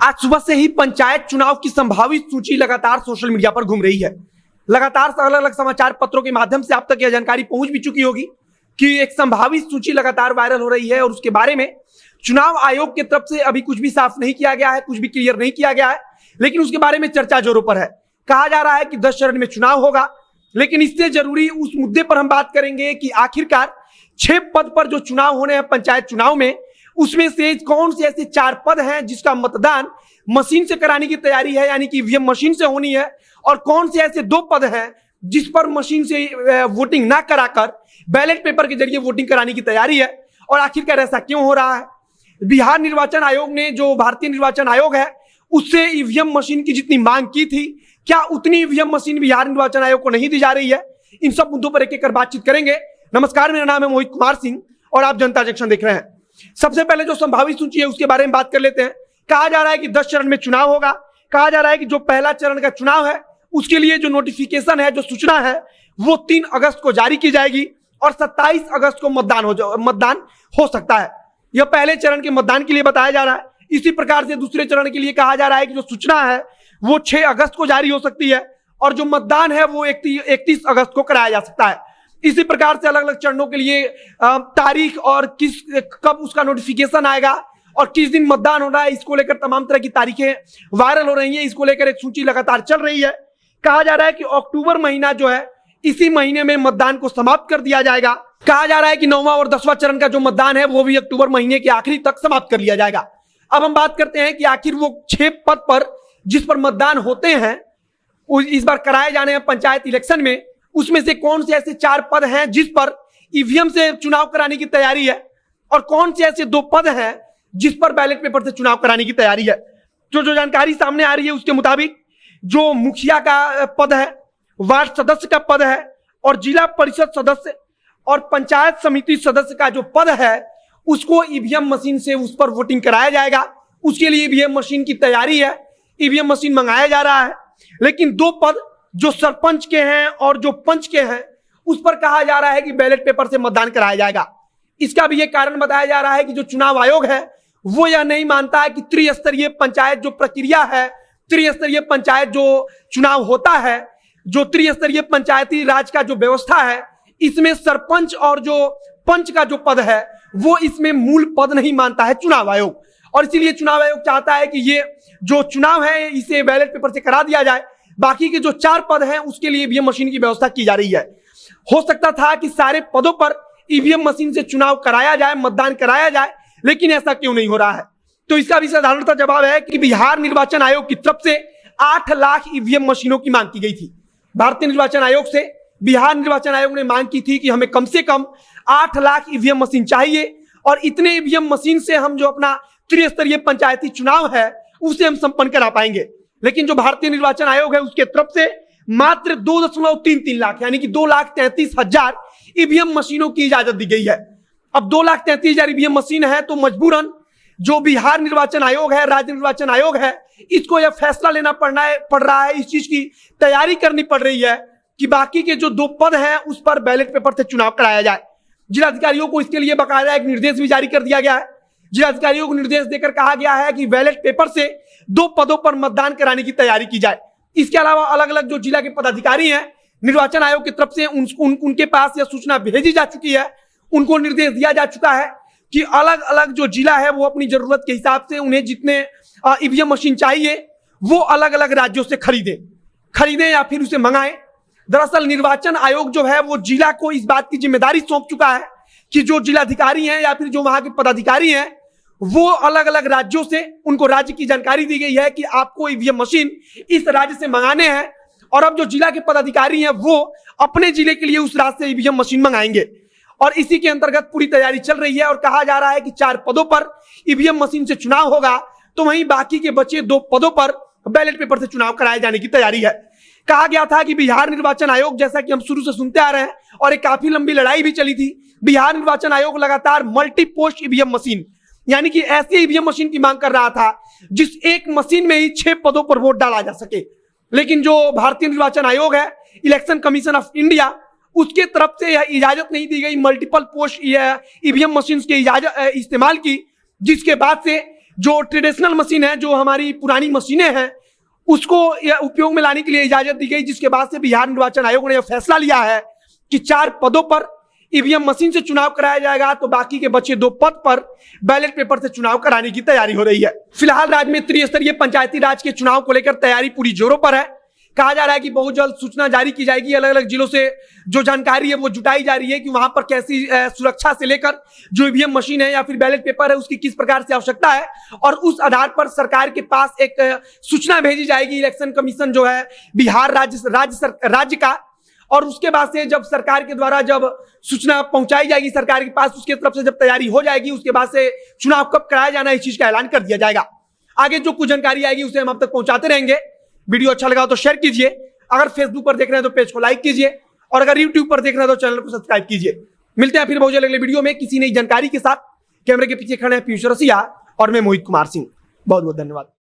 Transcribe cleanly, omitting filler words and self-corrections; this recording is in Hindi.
आज सुबह से ही पंचायत चुनाव की संभावित सूची लगातार सोशल मीडिया पर घूम रही है। लगातार अलग अलग समाचार पत्रों के माध्यम से आप तक यह जानकारी पहुंच भी चुकी होगी कि एक संभावित सूची लगातार वायरल हो रही है और उसके बारे में चुनाव आयोग की तरफ से अभी कुछ भी साफ नहीं किया गया है, कुछ भी क्लियर नहीं किया गया है, लेकिन उसके बारे में चर्चा जोरों पर है। कहा जा रहा है कि 10 चरण में चुनाव होगा, लेकिन इससे जरूरी उस मुद्दे पर हम बात करेंगे कि आखिरकार 6 पद पर जो चुनाव होने हैं पंचायत चुनाव में, उसमें से कौन से ऐसे 4 पद हैं जिसका मतदान मशीन से कराने की तैयारी है, यानी कि ईवीएम मशीन से होनी है, और कौन से ऐसे 2 पद हैं जिस पर मशीन से वोटिंग ना कराकर बैलेट पेपर के जरिए वोटिंग कराने की तैयारी है। और आखिरकार ऐसा क्यों हो रहा है? बिहार निर्वाचन आयोग ने, जो भारतीय निर्वाचन आयोग है, उससे ईवीएम मशीन की जितनी मांग की थी, क्या उतनी ईवीएम मशीन बिहार निर्वाचन आयोग को नहीं दी जा रही है? इन सब मुद्दों पर एक एक कर बातचीत करेंगे। नमस्कार, मेरा नाम है मोहित कुमार सिंह और आप जनता जंक्शन देख रहे हैं। सबसे पहले जो संभावित सूची है उसके बारे में बात कर लेते हैं। कहा जा रहा है कि 10 चरण में चुनाव होगा। कहा जा रहा है कि जो पहला चरण का चुनाव है उसके लिए जो नोटिफिकेशन है, जो सूचना है, वो 3 अगस्त को जारी की जाएगी और 27 अगस्त को मतदान हो सकता है। यह पहले चरण के मतदान के लिए बताया जा रहा है। इसी प्रकार से दूसरे चरण के लिए कहा जा रहा है कि जो सूचना है वो 6 अगस्त को जारी हो सकती है और जो मतदान है वो 31 अगस्त को कराया जा सकता है। इसी प्रकार से अलग अलग चरणों के लिए तारीख और कब उसका नोटिफिकेशन आएगा और किस दिन मतदान होना है, इसको लेकर तमाम तरह की तारीखें वायरल हो रही हैं। इसको लेकर एक सूची लगातार चल रही है। कहा जा रहा है कि अक्टूबर महीना जो है, इसी महीने में मतदान को समाप्त कर दिया जाएगा। कहा जा रहा है कि 9वां और 10वां चरण का जो मतदान है वो भी अक्टूबर महीने के आखिरी तक समाप्त कर लिया जाएगा। अब हम बात करते हैं कि आखिर वो 6 पद पर जिस पर मतदान होते हैं इस बार कराए जाने हैं पंचायत इलेक्शन में, उसमें से कौन से ऐसे 4 पद हैं जिस पर ईवीएम से चुनाव कराने की तैयारी है और कौन से ऐसे 2 पद हैं जिस पर बैलेट पेपर से चुनाव कराने की तैयारी है। जो जानकारी सामने आ रही है उसके मुताबिक जो मुखिया का पद है, वार्ड सदस्य का पद है और जिला परिषद सदस्य और पंचायत समिति सदस्य का जो पद है उसको ईवीएम मशीन से उस पर वोटिंग कराया जाएगा। उसके लिए ईवीएम मशीन की तैयारी है, ईवीएम मशीन मंगाया जा रहा है। लेकिन 2 पद जो सरपंच के हैं और जो पंच के हैं उस पर कहा जा रहा है कि बैलेट पेपर से मतदान कराया जाएगा। इसका भी एक कारण बताया जा रहा है कि जो चुनाव आयोग है वो यह नहीं मानता है कि त्रिस्तरीय पंचायत जो प्रक्रिया है, त्रिस्तरीय पंचायत जो चुनाव होता है, जो त्रिस्तरीय पंचायती राज का जो व्यवस्था है, इसमें सरपंच और जो पंच का जो पद है वो इसमें मूल पद नहीं मानता है चुनाव आयोग। और इसीलिए चुनाव आयोग चाहता है कि ये जो चुनाव है इसे बैलेट पेपर से करा दिया जाए। बाकी के जो 4 पद हैं उसके लिए ईवीएम मशीन की व्यवस्था की जा रही है। हो सकता था कि सारे पदों पर ईवीएम मशीन से चुनाव कराया जाए, मतदान कराया जाए, लेकिन ऐसा क्यों नहीं हो रहा है? तो इसका भी साधारणतः जवाब है कि बिहार निर्वाचन आयोग की तरफ से 8 लाख ईवीएम मशीनों की मांग की गई थी। भारतीय निर्वाचन आयोग से बिहार निर्वाचन आयोग ने मांग की थी कि हमें कम से कम 8 लाख ईवीएम मशीन चाहिए और इतने ईवीएम मशीन से हम जो अपना त्रिस्तरीय पंचायती चुनाव है उसे हम संपन्न करा पाएंगे। लेकिन जो भारतीय निर्वाचन आयोग है उसके तरफ से मात्र 2.33 लाख यानी कि 2,33,000 ईवीएम मशीनों की इजाजत दी गई है। अब 2,33,000 ईवीएम मशीन है तो मजबूरन जो बिहार निर्वाचन आयोग है, राज्य निर्वाचन आयोग है, इसको यह फैसला लेना पड़ रहा है, इस चीज की तैयारी करनी पड़ रही है कि बाकी के जो 2 पद हैं उस पर बैलेट पेपर से चुनाव कराया जाए। जिलाधिकारियों को इसके लिए बकायदा एक निर्देश भी जारी कर दिया गया है। जिलाधिकारियों को निर्देश देकर कहा गया है कि बैलेट पेपर से 2 पदों पर मतदान कराने की तैयारी की जाए। इसके अलावा अलग अलग जो जिला के पदाधिकारी हैं निर्वाचन आयोग की तरफ से उनके पास यह सूचना भेजी जा चुकी है, उनको निर्देश दिया जा चुका है कि अलग अलग जो जिला है वो अपनी जरूरत के हिसाब से उन्हें जितने ईवीएम मशीन चाहिए वो अलग अलग राज्यों से खरीदें या फिर उसे मंगाएं। दरअसल निर्वाचन आयोग जो है वो जिला को इस बात की जिम्मेदारी सौंप चुका है कि जो जिलाधिकारी हैं या फिर जो वहां के पदाधिकारी हैं वो अलग अलग राज्यों से, उनको राज्य की जानकारी दी गई है कि आपको ईवीएम मशीन इस राज्य से मंगाने हैं और अब जो जिला के पदाधिकारी हैं वो अपने जिले के लिए उस राज्य से ईवीएम मशीन मंगाएंगे और इसी के अंतर्गत पूरी तैयारी चल रही है। और कहा जा रहा है कि 4 पदों पर ईवीएम मशीन से चुनाव होगा तो वहीं बाकी के बचे 2 पदों पर बैलेट पेपर से चुनाव कराए जाने की तैयारी है। कहा गया था कि बिहार निर्वाचन आयोग, जैसा कि हम शुरू से सुनते आ रहे हैं और एक काफी लंबी लड़ाई भी चली थी, बिहार निर्वाचन आयोग लगातार मल्टी पोस्ट ईवीएम मशीन यानी कि ऐसी ईवीएम मशीन की मांग कर रहा था जिस एक मशीन में ही 6 पदों पर वोट डाला जा सके। लेकिन जो भारतीय निर्वाचन आयोग है, इलेक्शन कमीशन ऑफ इंडिया, उसके तरफ से यह इजाजत नहीं दी गई मल्टीपल पोस्ट ईवीएम मशीन के इस्तेमाल की, जिसके बाद से जो ट्रेडिशनल मशीन है, जो हमारी पुरानी मशीनें हैं, उसको उपयोग में लाने के लिए इजाजत दी गई, जिसके बाद से बिहार निर्वाचन आयोग ने यह फैसला लिया है कि 4 पदों पर ईवीएम मशीन से चुनाव कराया जाएगा, तो बाकी के बचे 2 पद पर बैलेट पेपर से चुनाव कराने की तैयारी हो रही है। फिलहाल राज्य में त्रिस्तरीय पंचायती राज के चुनाव को लेकर तैयारी पूरी जोरों पर है। कहा जा रहा है कि बहुत जल्द सूचना जारी की जाएगी। अलग अलग जिलों से जो जानकारी है वो जुटाई जा रही है कि वहां पर कैसी सुरक्षा से लेकर जो ईवीएम मशीन है या फिर बैलेट पेपर है उसकी किस प्रकार से आवश्यकता है, और उस आधार पर सरकार के पास एक सूचना भेजी जाएगी, इलेक्शन कमीशन जो है बिहार राज्य का, और उसके बाद से जब सरकार के द्वारा जब सूचना पहुंचाई जाएगी सरकार के पास, उसके तरफ से जब तैयारी हो जाएगी, उसके बाद से चुनाव कब कराया जाना है इस चीज का ऐलान कर दिया जाएगा। आगे जो कुछ जानकारी आएगी उसे हम आप तक पहुंचाते रहेंगे। वीडियो अच्छा लगा तो शेयर कीजिए, अगर फेसबुक पर देख रहे हैं तो पेज को लाइक कीजिए, और अगर यूट्यूब पर देख रहे हैं तो चैनल को सब्सक्राइब कीजिए। मिलते हैं फिर बहुत जल्द अगले वीडियो में किसी नई जानकारी के साथ। कैमरे के पीछे खड़े हैं पीयूष रसिया और मैं मोहित कुमार सिंह। बहुत बहुत धन्यवाद।